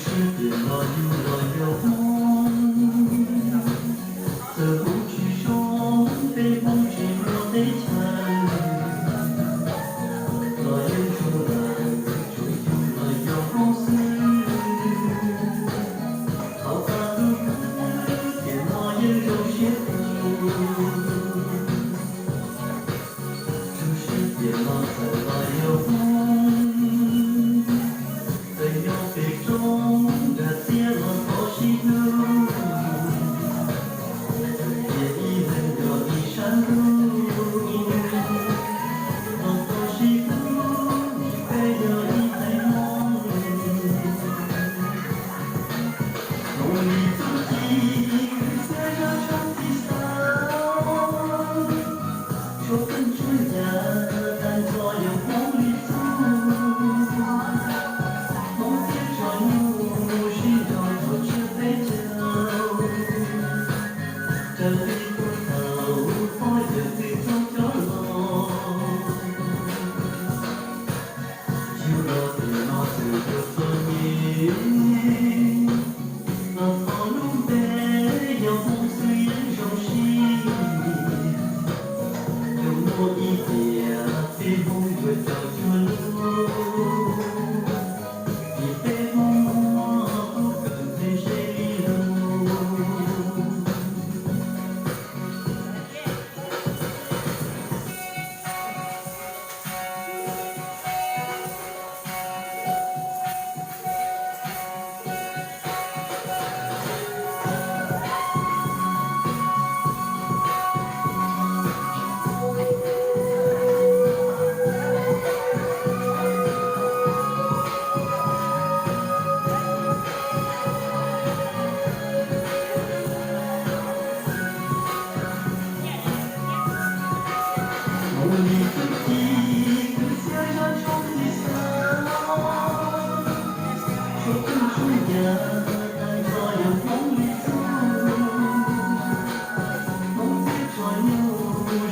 是变了又梦，这不去说，被不去我的家。那演出来，追求了又死，好大的苦，变了有些苦，就是变了再来又梦，没有被中的跌落多辛苦。说分春夏，但所有风雨足，梦别穿入，寻找多吃杯酒，这里不逃，我也得走角落，就让电脑这个声音，那套路被要风随人熟悉。我一点被风越照着路，你被风不跟随谁路？你自己跟想象中的像，说不出呀，但所有风雨中，梦别穿越，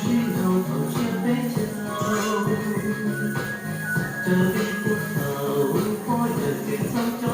寻找头先被叫，这里不逃，我也得走。